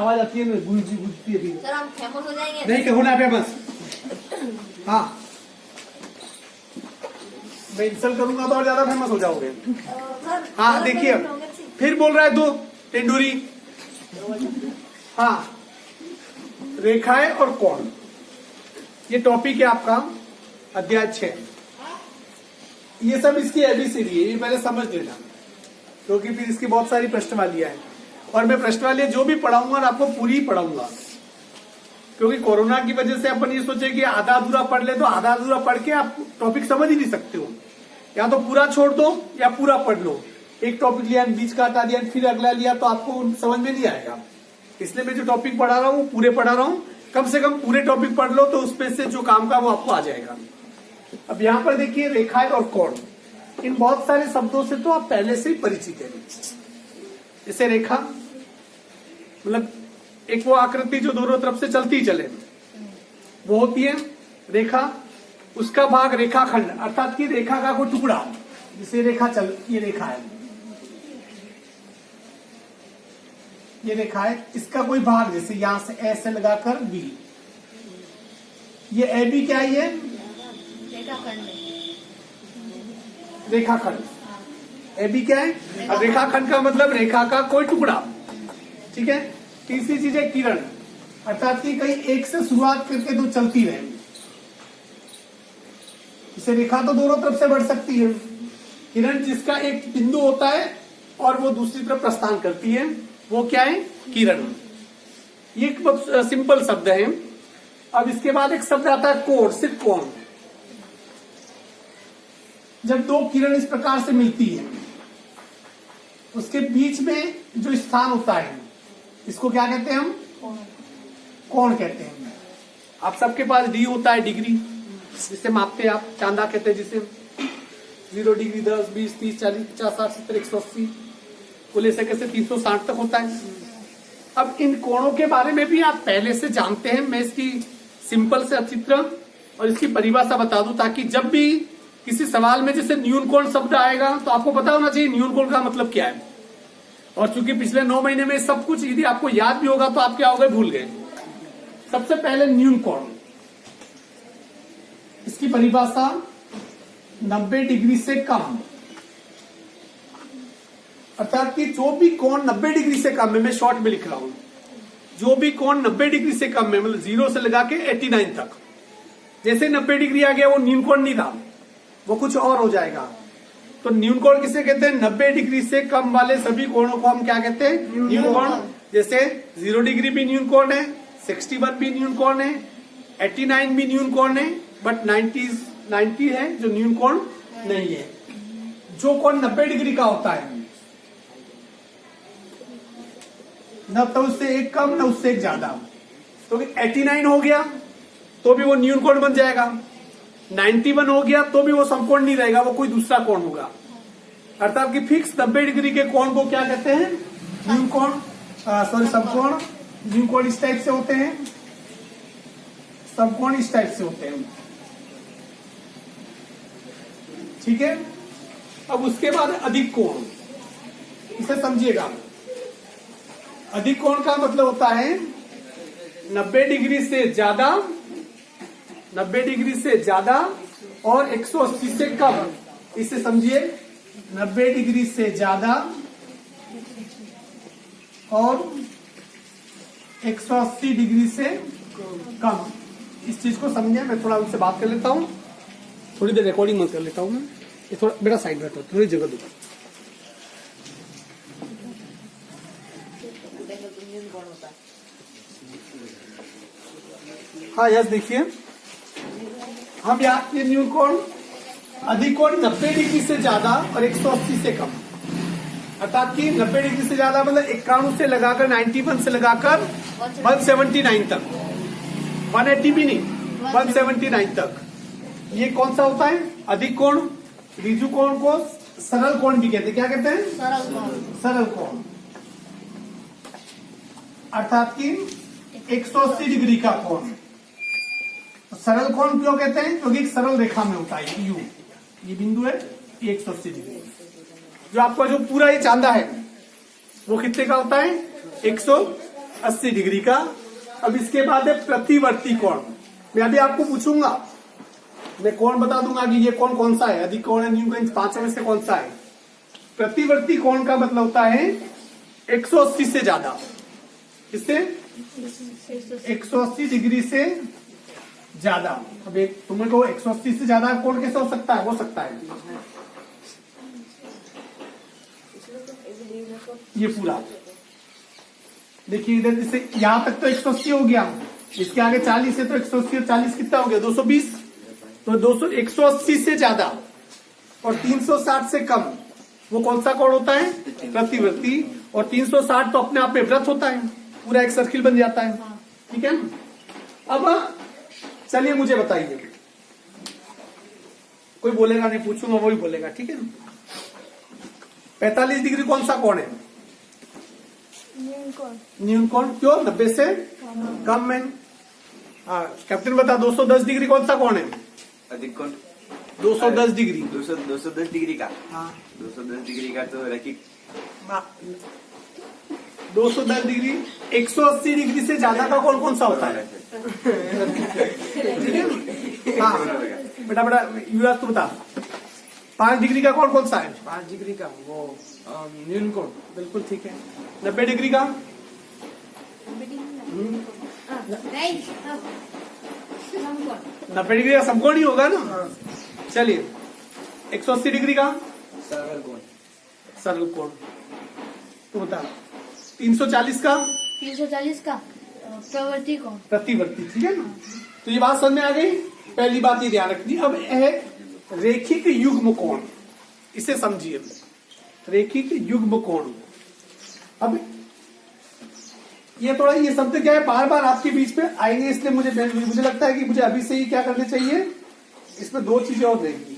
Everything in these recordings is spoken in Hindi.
आवाज आती है ना, गूंजती है। सर हम फेमस हो जाएंगे। नहीं होना फेमस। हाँ, मैं इंसल्ट करूंगा तो और ज्यादा फेमस हो जाओगे। हाँ देखिए, फिर बोल रहा है दो टेंडुरी। हाँ, रेखाएं और कोण, ये टॉपिक है आपका अध्याय 6। ये सब इसकी एबीसीडी है, ये पहले समझ लेना, क्योंकि फिर इसकी बहुत सारी प्रश्नवालियां हैं। और मैं प्रश्नवालियां जो भी पढ़ाऊंगा ना आपको पूरी पढ़ाऊंगा, क्योंकि कोरोना की वजह से अपन ये सोचे कि आधा अधूरा पढ़ ले, तो आधा अधूरा पढ़ के आप टॉपिक समझ ही नहीं सकते हो। या तो पूरा छोड़ दो या पूरा पढ़ लो। एक टॉपिक लिया, बीच का हटा दिया, फिर अगला लिया, तो आपको समझ में नहीं आएगा। इसलिए मैं जो टॉपिक पढ़ा रहा हूँ पूरे पढ़ा रहा हूँ। कम से कम पूरे टॉपिक पढ़ लो, तो उसमें से जो काम का वो आपको आ जाएगा। अब यहाँ पर देखिए, रेखाएं और कोण, इन बहुत सारे शब्दों से तो आप पहले से ही परिचित हैं। जैसे रेखा मतलब एक वो आकृति जो दोनों तरफ से चलती चले, वो होती है रेखा। उसका भाग रेखाखंड, अर्थात कि रेखा का कोई टुकड़ा, जिसे रेखा ये रेखा है, ये रेखा है, इसका कोई भाग, जैसे यहां से ऐसे लगाकर बी, ये ए बी क्या है, ये रेखाखंड। ए बी क्या है? अब रेखाखंड का मतलब रेखा का कोई टुकड़ा, ठीक है। तीसरी चीज है किरण, अर्थात कि कहीं एक से शुरुआत करके दो चलती रहे। इसे रेखा तो दोनों तरफ से बढ़ सकती है। किरण जिसका एक बिंदु होता है और वो दूसरी तरफ प्रस्थान करती है, वो क्या है? किरण। ये एक बहुत सिंपल शब्द है। अब इसके बाद एक शब्द आता है कोण, सिर्फ कोण। जब दो किरण इस प्रकार से मिलती है, उसके बीच में जो स्थान होता है, इसको क्या कहते हैं हम? कोण कहते हैं। आप सबके पास डी होता है, डिग्री, जिससे मापते हैं आप, चांदा कहते हैं जिसे। 0 डिग्री, 10, 20, 30, 40, 50, 60, 70, 180 को ले सके से 360 तक होता है। अब इन कोणों के बारे में भी आप पहले से जानते हैं। मैं इसकी सिंपल से चित्र और इसकी परिभाषा बता दूं, ताकि जब भी किसी सवाल में जैसे न्यून कोण शब्द आएगा तो आपको पता होना चाहिए न्यून कोण का मतलब क्या है। और चूंकि पिछले 9 महीने में सब कुछ यदि आपको याद भी होगा तो आप क्या हो गए, भूल गए। सबसे पहले न्यून कोण, इसकी परिभाषा 90 डिग्री से कम, अर्थात कि जो भी कोण 90 डिग्री से कम है, मैं शॉर्ट में लिख रहा हूं, जो भी कोण 90 डिग्री से कम है, मतलब 0 से लगा के 89 तक, जैसे 90 डिग्री आ गया वो न्यून कोण नहीं था, वो कुछ और हो जाएगा। तो न्यून कोण किसे कहते हैं? 90 डिग्री से कम वाले सभी कोणों को हम क्या कहते हैं? न्यून कोण। जैसे 0 डिग्री भी न्यून कोण है, 61 भी न्यून कोण है, 89 भी न्यून कोण है, बट 90 है जो न्यून कोण नहीं है। जो कोण 90 डिग्री का होता है, न तो उससे एक कम न उससे एक ज्यादा, तो 89 हो गया तो भी वो न्यून कोण बन जाएगा। 91 हो गया तो भी वो समकोण नहीं रहेगा, वो कोई दूसरा कोण होगा। अर्थात कि फिक्स 90 डिग्री के कोण को क्या कहते हैं? न्यून कोण, सॉरी समकोण। न्यून कोण इस टाइप से होते हैं, समकोण इस टाइप से होते हैं, ठीक है। अब उसके बाद अधिक कोण, इसे समझिएगा। अधिक कोण का मतलब होता है 90 डिग्री से ज्यादा, 90 डिग्री से ज्यादा और 180 से कम। इसे समझिए, 90 डिग्री से ज्यादा और 180 डिग्री से कम। इस चीज को समझिए। मैं थोड़ा उनसे बात कर लेता हूँ, थोड़ी देर रिकॉर्डिंग मत कर लेता हूँ मैं। ये थोड़ा मेरा साइड बैठो, थोड़ी जगह दो। हाँ यस, देखिए हम यहाँ ये न्यून कोण, अधिक कोण 90 डिग्री से ज्यादा और 180 से कम, अर्थात कि 90 डिग्री से ज्यादा मतलब 91 से लगाकर 91 से लगाकर 179 तक, 180 भी नहीं, 179 तक। ये कौन सा होता है? अधिक कोण। ऋजु कोण को सरल कोण भी कहते हैं। क्या कहते हैं? सरल कोण। सरल कोण, अर्थात कि 180 डिग्री का कोण। तो सरल कोण क्यों कहते हैं? क्योंकि एक सरल रेखा में होता है। यू, ये बिंदु है, 180 डिग्री। जो आपका जो पूरा ये चांदा है वो कितने का होता है? 80 डिग्री का। अब इसके बाद है प्रतिवर्ती कोण। मैं अभी आपको पूछूंगा, मैं कोण बता दूंगा कि ये कोण कौन सा है, अधिक कोण है, न्यून कोण, पांचों में से कौन सा है। प्रतिवर्ती कोण का मतलब होता है 180 से ज्यादा। किससे? 180 डिग्री से ज्यादा। अब एक तुम्हें को 180 से ज्यादा कोण कैसे हो सकता है? हो सकता है ये पूरा देखिए इधर, जैसे यहां तक तो 180 हो गया, इसके आगे 40 है तो 180 और 40 कितना हो गया? 220। तो 180 से ज्यादा और 360 से कम वो कौन सा कोण होता है? प्रतिवर्ती। और 360 तो अपने आप में वृत्त होता है, पूरा एक सर्किल बन जाता है। ठीक है ना? अब चलिए मुझे बताइए, कोई बोलेगा नहीं, पूछूंगा वही बोलेगा। ठीक है ना? 45 डिग्री कौन सा कोण है? न्यून कोण। क्यों? 90 से कम में। हाँ कैप्टन बता, 210 डिग्री कौन सा कोण है? अधिक कोण। 210 डिग्री। 210 डिग्री का। हाँ 210 डिग्री का तो रैखिक। 210 डिग्री। 180 डिग्री से ज्यादा का कोण कौन सा होता है? हाँ बेटा बेटा युवराज तू बता, 5 डिग्री का कोण कौन सा है? 5 डिग्री का वो न्यून कोण। बिल्कुल ठीक है। 90 डिग्री का? 90 डिग्री का समकोण ही होगा ना। चलिए 180 डिग्री का? सरल कोण। सरल कोण। तो बता 340 का? 340 का प्रवृत्ति कोण। प्रतिवर्ती। ठीक है ना? तो ये बात समझ में आ गई। पहली बात ये ध्यान रखनी। अब है रेखिक युग्म कोण, इसे समझिए। रेखिक युग्म कोण। अब ये थोड़ा ये शब्द क्या है, बार बार आपके बीच में आएंगे, इसलिए मुझे लगता है कि मुझे अभी से ही क्या करना चाहिए, इसमें 2 चीजें और रहेंगी।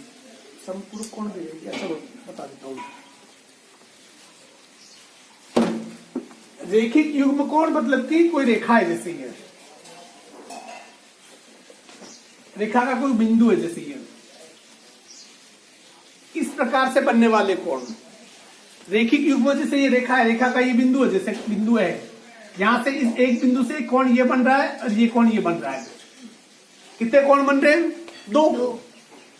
संपूर्ण कोण भी रहेगी। अच्छा बता देता हूं। रेखिक युग्म कोण मतलब कि कोई रेखा है, जैसे ये रेखा का कोई बिंदु है, जैसे ये इस प्रकार से बनने वाले कोण रेखिक युग्म। जैसे ये रेखा है, रेखा का ये बिंदु है, जैसे बिंदु है, यहां से इस एक बिंदु से कोण ये बन रहा है और ये कोण ये बन रहा है। कितने कोण बन रहे हैं? 2।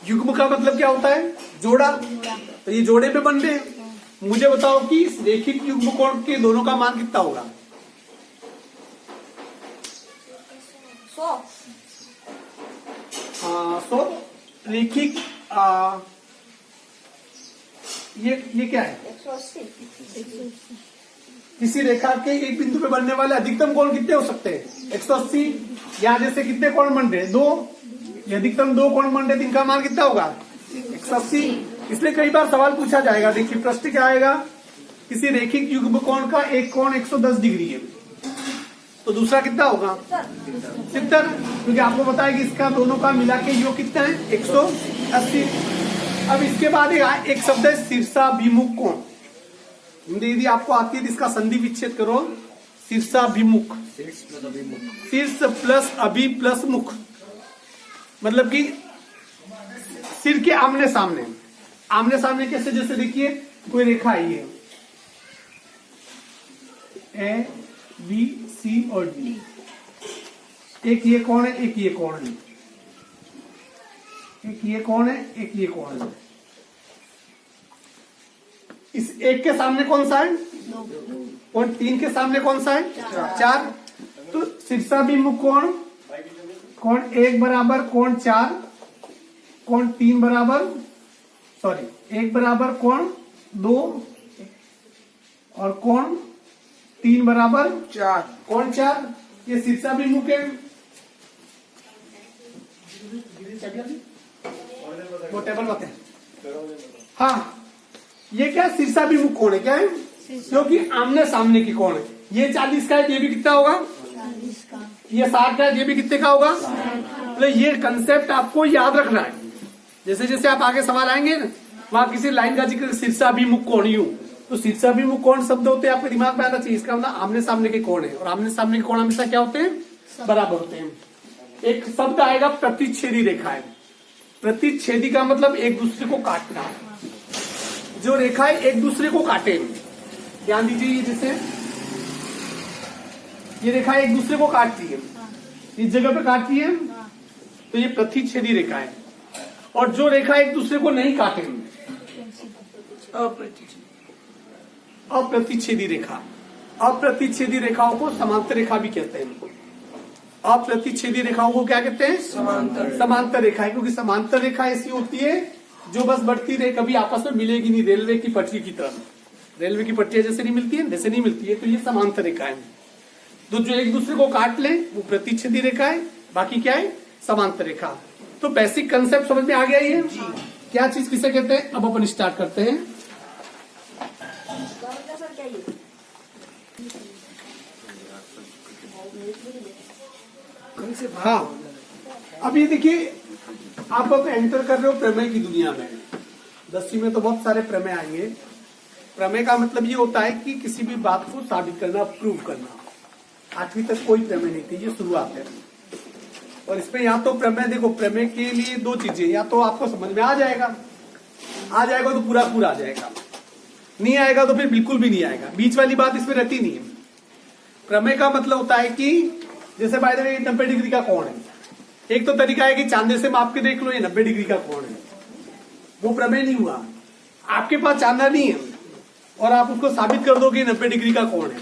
युग्म का मतलब क्या होता है? जोड़ा। तो ये जोड़े पे बन रहे हैं। मुझे बताओ कि इस रेखिक युग्म कोण के दोनों का मान कितना होगा? 100। 100 रेखिक। ये क्या है? 180। किसी रेखा के एक बिंदु पे बनने वाले अधिकतम कोण कितने हो सकते हैं? 180। यहाँ जैसे कितने कोण बन रहे हैं? 2। ये अधिकतम 2 कोण बन रहे, इनका मान कितना होगा? 180। इसलिए कई बार सवाल पूछा जाएगा। देखिए प्रश्न क्या आएगा, किसी रेखिक युग्म कोण का एक कोण 110 डिग्री है, तो दूसरा कितना होगा? 70। क्योंकि आपको पता है कि इसका दोनों का मिला के योग कितना है? 180। अब इसके बाद एक शब्द है शीर्षाभिमुख कोण। हिंदी यदि आपको आती है तो इसका संधि विच्छेद करो। शीर्षाभिमुख। शीर्ष प्लस अभि प्लस मुख, मतलब कि सिर के आमने सामने। आमने सामने कैसे? जैसे देखिए कोई रेखा आई है, ए बी सी और डी। एक ये कोण है, एक ये कोण है, एक ये कोण है, एक ये कोण है। इस एक के सामने कौन सा है? 2। और 3 के सामने कौन सा है? 4। तो शीर्षाभिमुख कोण, कोण 1 बराबर कोण 4, कोण 3 बराबर, सॉरी 1 बराबर कोण 2 और कोण 3 बराबर 4। कोण 4 ये शीर्षाभिमुख है। वो टेबल बात है। हाँ ये क्या शीर्षाभिमुख कोण है? क्या है? क्योंकि आमने सामने की कोण है। ये 40 का है, ये भी कितना होगा? 40 का। ये 60 का है, ये भी कितने का होगा? तो ये कंसेप्ट आपको याद रखना है। जैसे जैसे आप आगे सवाल आएंगे ना, वहां किसी लाइन का जिक्र शीर्षाभिमुख कोण यूं, तो शीर्षाभिमुख कोण शब्द होते हैं आपके दिमाग में आना चाहिए। इसका मतलब आमने सामने के कोण है, और आमने सामने के कोण हमेशा क्या होते हैं? बराबर होते हैं। एक शब्द आएगा प्रतिच्छेदी रेखाएं। प्रतिच्छेदी का मतलब एक दूसरे को काटना। जो रेखाएं एक दूसरे को काटे, ध्यान दीजिए। ये जैसे ये रेखा एक दूसरे को काटती है, हाँ इस जगह पे काटती है, हाँ तो ये प्रतिच्छेदी रेखा है। और जो रेखा एक दूसरे को नहीं काटेंगे, अप्रतिच्छेदी रेखा, अप्रतिच्छेदी रेखाओं को समांतर रेखा भी कहते हैं। अप्रतिच्छेदी रेखाओं को क्या कहते हैं? समांतर रेखा, क्योंकि समांतर रेखा ऐसी होती है जो बस बढ़ती रहे, कभी आपस में मिलेगी नहीं, रेलवे की पटरी की तरह। रेलवे की पटरियां जैसे नहीं मिलती है वैसे नहीं मिलती है, तो ये समांतर रेखा है। तो जो एक दूसरे को काट ले वो प्रतिच्छेदी रेखा है, बाकी क्या है? समांतर रेखा। तो बेसिक कंसेप्ट समझ में आ गया ये क्या चीज किसे कहते हैं? अब अपन स्टार्ट करते हैं। सर क्या ये हाँ, अब ये देखिए, आप अब एंटर कर रहे हो प्रमेय की दुनिया में। 10वीं में तो बहुत सारे प्रमेय आएंगे। प्रमेय का मतलब ये होता है कि किसी भी बात को साबित करना, प्रूव करना। 8वीं तक कोई प्रमेय नहीं थी, ये शुरुआत है। और इसमें या तो प्रमेय, देखो प्रमेय के लिए दो चीजें, या तो आपको समझ में आ जाएगा तो पूरा पूरा आ जाएगा, नहीं आएगा तो फिर बिल्कुल भी नहीं आएगा। बीच वाली बात इसमें रहती नहीं है। प्रमेय का मतलब होता है कि जैसे बाय द वे 90 डिग्री का कोण है, एक तो तरीका है कि चांदे से माप के देख लो ये 90 डिग्री का कोण है, वो प्रमेय नहीं हुआ। आपके पास चांदा नहीं है और आप उसको साबित कर दो कि 90 डिग्री का कोण है,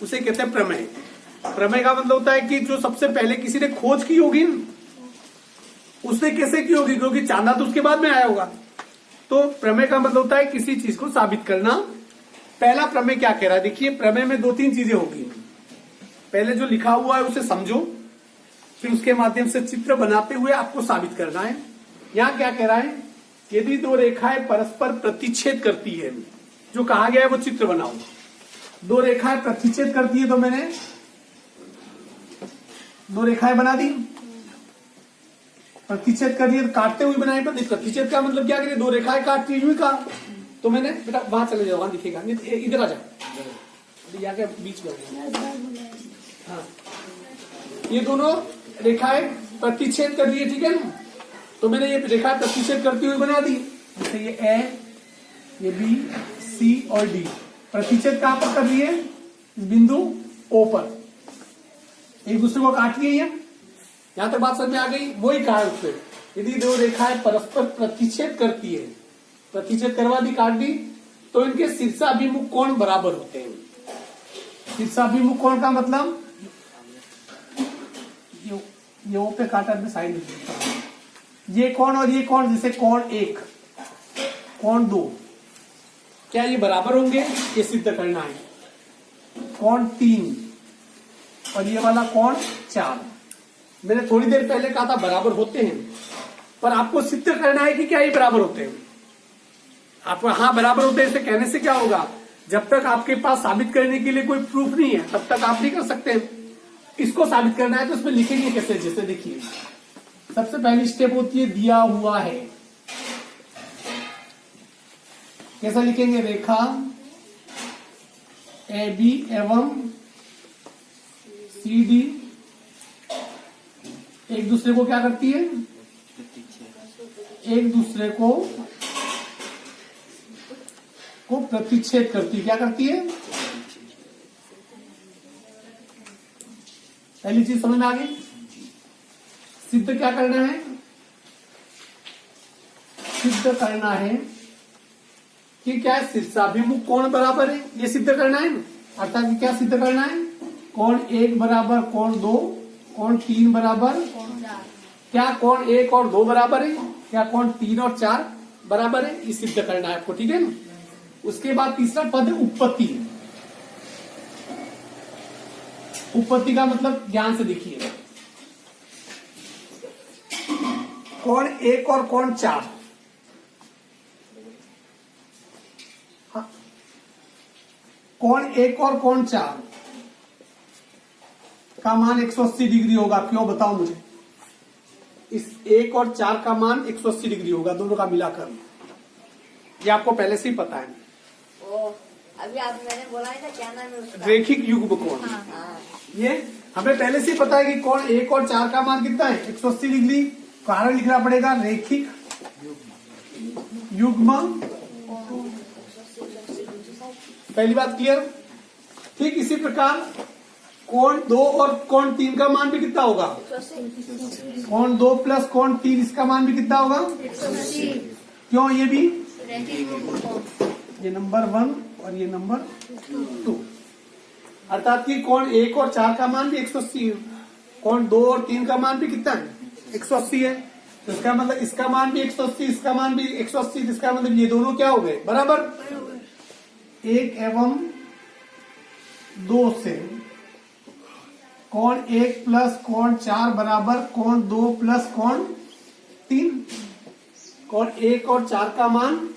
उसे कहते हैं प्रमेय। प्रमेय का मतलब होता है कि जो सबसे पहले किसी ने खोज की होगी, उसने कैसे की होगी, क्योंकि चांदा तो उसके बाद में आया होगा। तो प्रमेय का मतलब होता है किसी चीज को साबित करना। पहला प्रमेय क्या कह रहा है? देखिए, प्रमेय में 2-3 चीजें होगी। पहले जो लिखा हुआ है उसे समझो, फिर उसके माध्यम से चित्र बनाते हुए आपको साबित करना है। यहाँ क्या कह रहा है? यदि दो रेखाएं परस्पर प्रतिच्छेद करती है, जो कहा गया है वो चित्र बनाओ। दो रेखाएं प्रतिच्छेद करती है, तो मैंने दो रेखाएं बना दी। प्रतिच्छेद कर दिए, काटते हुए बनाए। प्रतिच्छेद का मतलब क्या करिए? दो रेखाएं काटती हुई का, तो मैंने बेटा वहां चले जाओ, वहां दिखेगा, इधर आ जाओ, यहाँ के बीच में। हाँ, ये दोनों रेखाएं प्रतिच्छेद कर दिए, ठीक है ना? तो मैंने ये रेखा प्रतिच्छेद करती हुई बना दी। जैसे ये ए, ये बी, सी और डी प्रतिच्छेद कहां पर कर दिए? बिंदु ओ पर, एक दूसरे को काट लिए। यहां तक बात समझ में आ गई? वही कहा है उससे, यदि दो रेखाएं परस्पर प्रतिच्छेद करती है, प्रतिच्छेद करवा दी, काट दी, तो इनके शीर्षाभिमुख कोण बराबर होते हैं। शीर्षाभिमुख कोण का मतलब ये ओ पे काटा में साइड, ये कोण और ये कोण, जैसे कोण 1, कोण 2, क्या ये बराबर होंगे? ये सिद्ध करना है। कोण 3 और ये वाला कोण 4, मैंने थोड़ी देर पहले कहा था बराबर होते हैं, पर आपको सिद्ध करना है कि क्या ये बराबर होते हैं। आपको हाँ बराबर होते हैं, इसे कहने से क्या होगा? जब तक आपके पास साबित करने के लिए कोई प्रूफ नहीं है, तब तक आप नहीं कर सकते। इसको साबित करना है तो उसमें लिखेंगे कैसे? जैसे देखिए, सबसे पहली स्टेप होती है दिया हुआ है। कैसा लिखेंगे? रेखा ए बी एवं सी डी एक दूसरे को क्या करती है? एक दूसरे को प्रतिच्छेद करती है। क्या करती है? पहली चीज समझ में आ गई। सिद्ध क्या करना है? सिद्ध करना है कि क्या शीर्षाभिमुख कोण बराबर है, ये सिद्ध करना है। अर्थात क्या सिद्ध करना है? कोण 1 बराबर कोण 2, कोण 3 बराबर, क्या कोण 1 और 2 बराबर है, क्या कोण 3 और 4 बराबर है, ये सिद्ध करना है आपको, ठीक है ना? उसके बाद तीसरा पद उत्पत्ति। उत्पत्ति का मतलब ध्यान से देखिए, कोण 1 और कोण 4, हाँ, कोण 1 और कोण 4 का मान 180 डिग्री होगा। क्यों? बताओ मुझे। इस 1 और 4 का मान 180 डिग्री होगा, दोनों का मिलाकर। ये आपको पहले से ही पता है। अभी आप मैंने बोला था, क्या नाम है उसका? रेखिक युग्म कोण। हाँ। ये हमें पहले से ही पता है कि कोण 1 और 4 का मान कितना है? 180 डिग्री। कारण लिखना पड़ेगा रेखिक युग्म। पहली बात क्लियर। ठीक इसी प्रकार कोण 2 और कोण 3 का मान भी कितना होगा? 180 कोण 2 प्लस कोण 3 इसका मान भी कितना होगा? 180 क्यों? ये भी रैखिक कोण ये नंबर 1 और ये नंबर 2, अर्थात कि कोण 1 और 4 का मान भी 180 है, कोण 2 और 3 का मान भी कितना है? 180 है। तो इसका मतलब इसका मान भी 180, इसका मान भी 180, इसका मतलब ये दोनों क्या हो गए? बराबर। 1 एवं 2 से कोण 1 प्लस कोण 4 बराबर कोण 2 प्लस कोण 3। कोण 1 और 4 का मान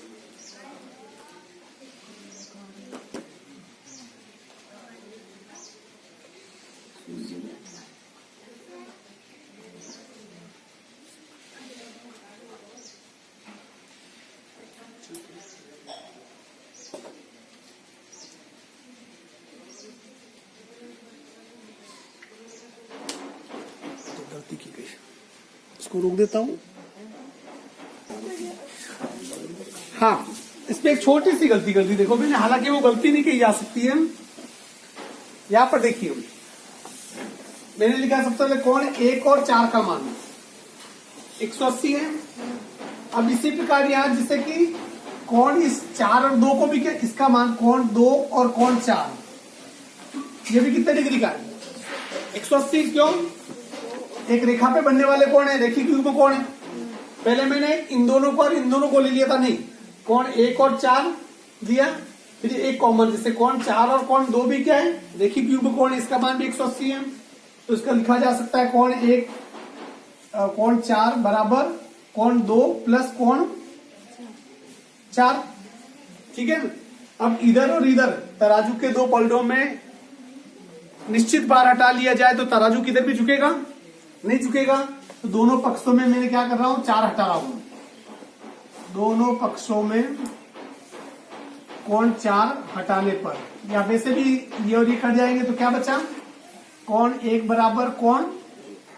गलती की गई, इसको रोक देता हूं। हाँ, इसमें एक छोटी सी गलती कर दी देखो मैंने, हालांकि वो गलती नहीं कही जा सकती है। यहां पर देखिए मैंने लिखा सबसे पहले कोण 1 और 4 का मान 180 है। अब इसी प्रकार यहां जिससे कि कोण इस 4 और 2 को भी क्या, इसका मान कोण 2 और कोण 4 ये भी कितने डिग्री का है? 180। क्यों? एक रेखा पे बनने वाले कोण है, रेखिक युग्म कोण है। पहले मैंने इन दोनों को और इन दोनों को ले लिया था, नहीं, कोण 1 और 4 लिया, फिर एक कॉमन, जैसे कोण 4 और कोण 2 भी क्या है? रेखिक युग्म कोण है, इसका मान भी 180 है। तो इसका लिखा जा सकता है कोण 1 कोण 4 बराबर कोण 2 प्लस कोण 4। ठीक है। अब इधर और इधर तराजू के दो पलटों में निश्चित बार हटा लिया जाए तो तराजू किधर भी झुकेगा? नहीं झुकेगा। तो दोनों पक्षों में मैंने क्या कर रहा हूं? 4 हटा रहा हूं। दोनों पक्षों में कोण 4 हटाने पर, या वैसे भी ये और ये कट जाएंगे तो क्या बचा? कोण 1 बराबर कोण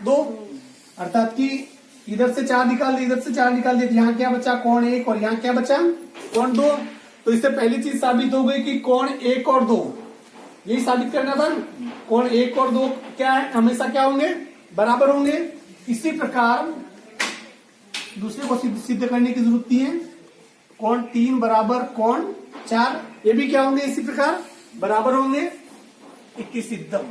2, अर्थात कि इधर से 4 निकाल दिए, इधर से 4 निकाल दिए, यहाँ क्या बचा? कोण 1 और यहाँ क्या बचा? कोण 2। तो इससे पहली चीज साबित हो गई कि कोण 1 और 2 यही साबित करना था। कोण 1 और 2 क्या है? हमेशा क्या होंगे? बराबर होंगे। इसी प्रकार दूसरे को सिद्ध करने की जरूरत नहीं है। कोण 3 बराबर कोण 4 ये भी क्या होंगे? इसी प्रकार बराबर होंगे। इति सिद्धम,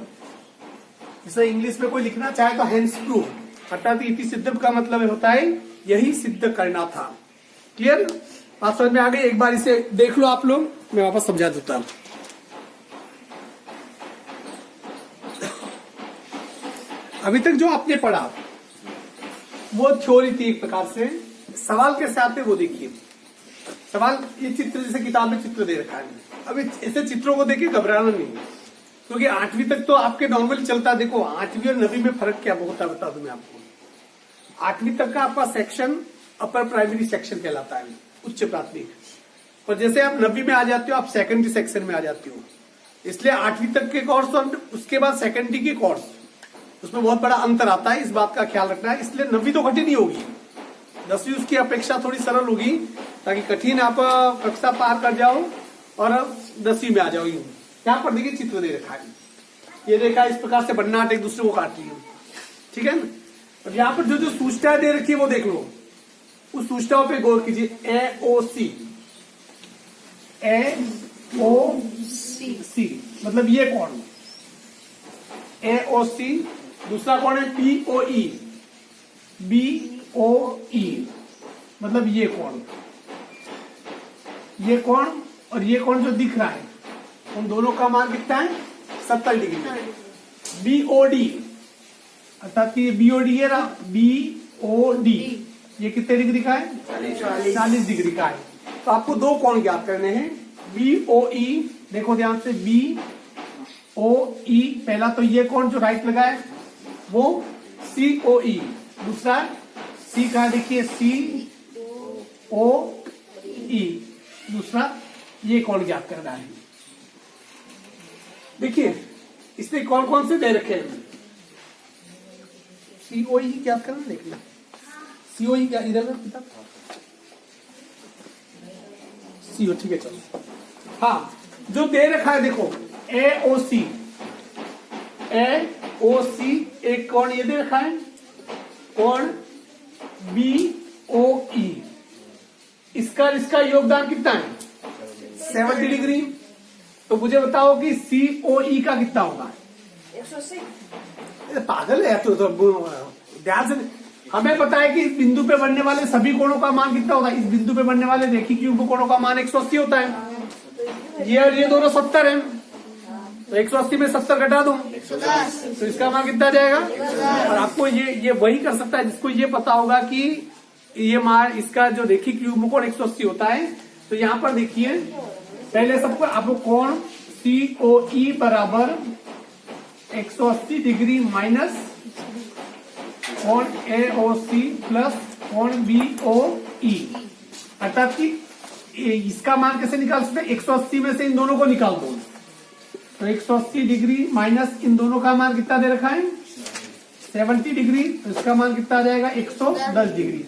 जैसे इंग्लिश में कोई लिखना चाहे तो हेंस प्रूव, अर्थात इति सिद्धम का मतलब होता है यही सिद्ध करना था। क्लियर? बात समझ में आ गई? एक बार इसे देख लो आप लोग, मैं वापस समझा देता हूं। अभी तक जो आपने पढ़ा वो थ्योरी थी एक प्रकार से। सवाल कैसे आते वो देखिए। सवाल ये चित्र, जैसे किताब में चित्र दे रखा है, अब ऐसे चित्रों को देखिए घबराना नहीं, क्योंकि 8वीं तक तो आपके नॉर्मली चलता है। देखो 8वीं और 9वीं में फर्क क्या होता है बता दूं मैं आपको। 8वीं तक का आपका सेक्शन अपर प्राइमरी सेक्शन कहलाता है, उच्च प्राथमिक। पर जैसे आप 9वीं में आ जाते हो आप सेकेंडरी सेक्शन में आ जाते हो, इसलिए 8वीं तक के कोर्स और उसके बाद सेकेंडरी के कोर्स उसमें बहुत बड़ा अंतर आता है, इस बात का ख्याल रखना है। इसलिए 9वीं तो कठिन ही होगी, 10वीं उसकी अपेक्षा थोड़ी सरल होगी, ताकि कठिन आप कक्षा पार कर जाओ और 10वीं में आ जाओ। यहाँ पर देखिए चित्र दे रखा है, ये रेखा इस प्रकार से बन्नाट एक दूसरे को काट रही है, ठीक है ना। और यहाँ पर जो जो सूचना दे रखी है वो देख लो, उस सूचनाओं पे गौर कीजिए। AOC, AOC मतलब ये कौन? AOC। दूसरा कौन है? POE, BOE मतलब ये कौन, ये कौन और ये कौन जो दिख रहा है, उन दोनों का मान कितना है? 70 डिग्री। BOD अर्थात कि BOD है ना, BOD ये कितने डिग्री का है? 40 डिग्री का है। तो आपको दो कोण ज्ञात करने हैं। BOE देखो ध्यान से, BOE पहला तो ये कोण जो राइट लगा है वो COE, दूसरा C का देखिए COE, दूसरा ये कोण ज्ञात करना है। देखिए इसमें कौन कौन से दे रखे हैं? COE ज्ञात करना, देखना COE क्या इधर में किताब CO, ठीक है चलो। हाँ जो दे रखा है देखो AOC, AOC, एक कोण ये दे रखा है, कोण BOE, इसका योगदान कितना है 70 डिग्री। तो मुझे बताओ कि COE का कितना होगा। 180। ये पागल है तो ध्यान से। हमें पता है कि इस बिंदु पे बनने वाले सभी कोणों का मान कितना होता है। इस बिंदु पे बनने वाले रेखी क्यूब कोणों का मान 180 होता है। ये और ये दोनों 70 है, तो 180 में 70 घटा दो, तो इसका मान कितना जाएगा। और आपको ये वही कर सकता है जिसको ये पता होगा कि ये मान इसका जो रेखी क्यूब कोण 180 होता है। तो यहाँ पर देखिए, पहले सबको आपको कोण COE बराबर 180 डिग्री माइनस कोण AOC प्लस कोण BOE, अर्थात कि इसका मान कैसे निकाल सकते हैं, 180 में से इन दोनों को निकाल दो। तो 180 डिग्री माइनस इन दोनों का मान कितना दे रखा है 70 डिग्री, तो इसका मान कितना आ जाएगा 110 डिग्री।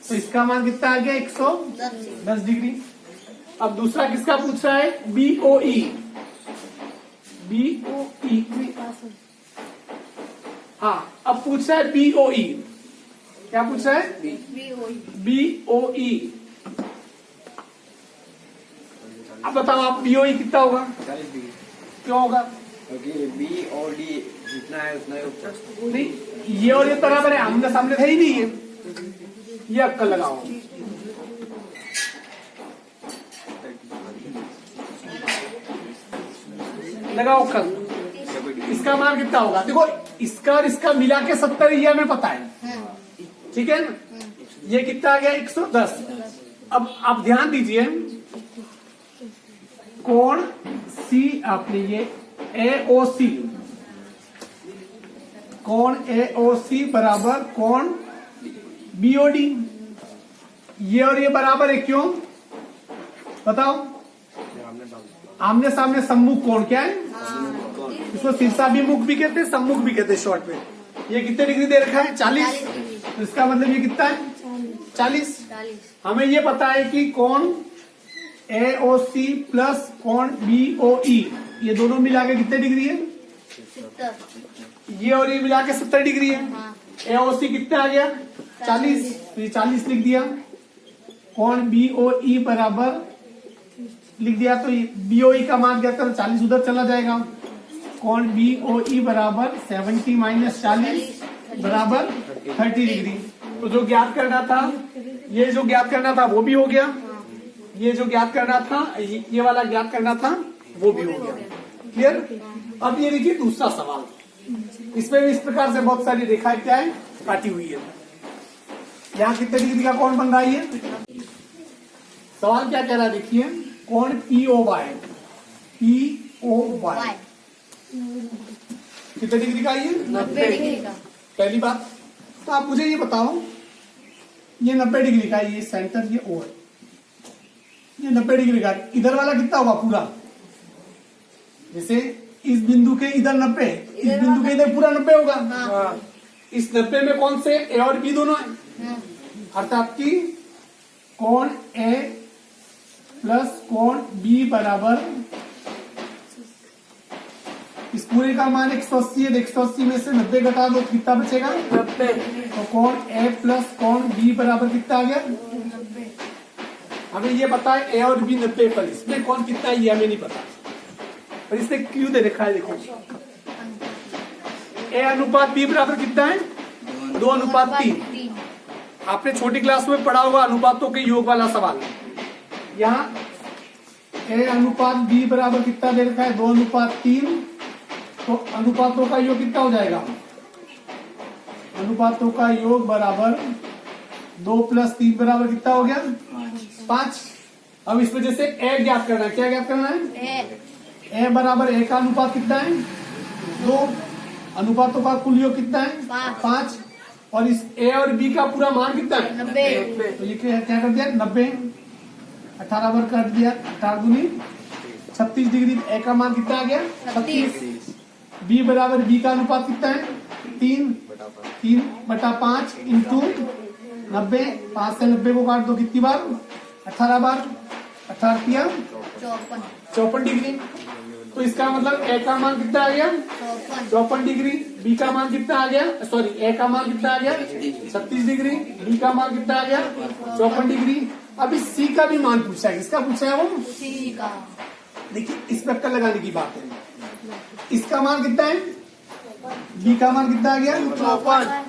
तो इसका मान कितना आ गया 110 डिग्री। अब दूसरा किसका पूछ रहा है, BOE। हाँ, अब पूछ रहा है BOE। क्या पूछ रहा है BOE। अब बताओ आप BOE कितना होगा, 40 डिग्री, क्यों होगा। क्योंकि B और D जितना है उतना ही ऊपर। नहीं, ये और ये बराबर है, आमने सामने है ही नहीं है। ये अक्कल लगाओ। लगाओ अक्कल। इसका मान कितना होगा, देखो इसका और इसका मिला के 70 ये हमें पता है, ठीक है ना। ये कितना आ गया 110। अब आप ध्यान दीजिए, कोण C आपने ये AOC, कोण AOC बराबर कोण BOD, ये और ये बराबर है, क्यों बताओ। आमने सामने सम्मुख कोण क्या है, इसको शीर्षाभिमुख भी कहते हैं, सम्मुख भी कहते हैं शॉर्ट में। ये कितने डिग्री दे रखा है 40, तो इसका मतलब ये कितना है 40। हमें ये पता है कि कोण AOC प्लस कोण BOE, ये दोनों मिला के कितने डिग्री है, ये और ये मिला के 70 डिग्री है। AOC कितना आ गया 40, तो ये 40 लिख दिया। कोण BOE बराबर लिख दिया, तो BOE का मान क्या था 40 उधर चला जाएगा। कोण BOE बराबर 70 माइनस 40 बराबर 30 डिग्री। तो जो ज्ञात करना था, ये जो ज्ञात करना था वो भी हो गया, ये जो ज्ञात करना था, ये वाला ज्ञात करना था वो भी हो गया। क्लियर। अब ये देखिए दूसरा सवाल, इसमें भी इस प्रकार से बहुत सारी रेखाएं क्या है काटी हुई है। यहाँ कितने डिग्री का कोण बन रहा है, सवाल क्या कह रहा है देखिए, कोण POY कितने डिग्री का ये 90 डिग्री का। पहली बात। तो आप मुझे ये बताओ, ये 90 डिग्री का, ये सेंटर ये O है, ये 90 डिग्री का, इधर वाला कितना होगा पूरा, जैसे इस बिंदु के इधर 90, इस बिंदु के इधर पूरा 90 होगा। हाँ। इस 90 में कौन से A और B दोनों है, अर्थात कि कोण A प्लस कोण B बराबर, इस पूरे का मान 180 है, 180 में से 90 घटा दो, कितना बचेगा 90। तो कोण A प्लस कोण B बराबर कितना आ गया 90। हमें ये पता है A और B 90 पर, इसमें कौन कितना है ये हमें नहीं पता, पर इसने क्यों दे रखा है देखो, A अनुपात B बराबर कितना है 2:3। आपने छोटी क्लास में पढ़ा होगा अनुपातों के योग वाला सवाल। यहाँ A अनुपात B बराबर कितना दे रखा है 2:3, तो अनुपातों का योग कितना हो जाएगा, अनुपातों का योग बराबर 2 + 3 बराबर कितना हो गया 5। अब इस वजह से A ज्ञात करना है, क्या ज्ञात करना है, A बराबर A का अनुपात कितना है 2, अनुपातों का कुल योग कितना है 5, और इस A और B का पूरा मान कितना है 90। तो ये क्या कर दिया 90, 18 बार कर दिया, 18 दूनी 36 डिग्री। A का मान कितना आ गया 36। B बराबर B का अनुपात कितना है 3/5 इंटू 90, 5 से 90 को काट दो कितनी बार 18 बार, 18 किया 54 54 डिग्री। तो इसका मतलब ए का मान कितना आ गया 54 डिग्री, बी का मान कितना आ गया, सॉरी ए का मान कितना आ गया 36 डिग्री, बी का मान कितना आ गया 54 डिग्री। अभी सी का भी मान पूछा है, किसका पूछा है वो, सी का। देखिए इसमें अक्कल लगाने की बात है। इसका मान कितना है, बी का मान कितना आ गया 54,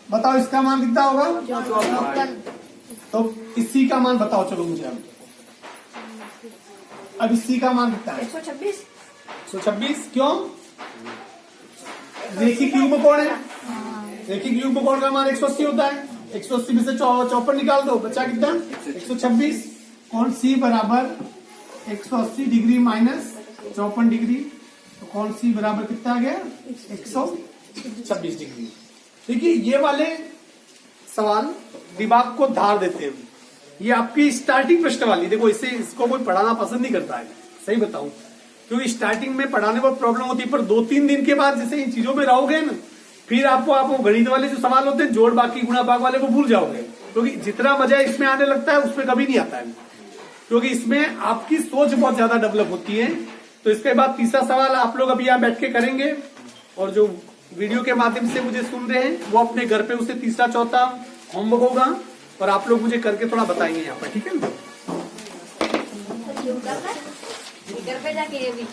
बताओ इसका मान कितना होगा, 54 तो इस सी का मान बताओ चलो मुझे अब इस सी का मान कितना है 126 126। क्यों, रेखिक युग्म कौन है, रेखिक युग्म कौन का मान 180 होता है, 180 में से 54 निकाल दो, बचा कितना 126। कौन सी बराबर 180 डिग्री माइनस 54 डिग्री, तो कौन सी बराबर कितना आ गया 126 डिग्री। देखिए ये वाले सवाल दिमाग को धार देते हैं। ये आपकी स्टार्टिंग प्रश्न वाली, देखो इसको कोई पढ़ाना पसंद नहीं करता है, सही बताऊं, क्योंकि स्टार्टिंग में पढ़ाने में प्रॉब्लम होती है, पर 2-3 दिन के बाद जैसे इन चीजों में रहोगे ना, फिर आपको गणित वाले जो सवाल होते हैं जोड़ बाकी गुणा भाग वाले को भूल जाओगे, क्योंकि जितना मजा इसमें आने लगता है उसमें कभी नहीं आता है, क्योंकि इसमें आपकी सोच बहुत ज्यादा डेवलप होती है। तो इसके बाद तीसरा सवाल आप लोग अभी यहाँ बैठ के करेंगे, और जो वीडियो के माध्यम से मुझे सुन रहे हैं वो अपने घर पे उसे तीसरा चौथा होमवर्क होगा, और आप लोग मुझे करके थोड़ा बताएंगे यहाँ पर, ठीक है ना। घर पे जाके ये भी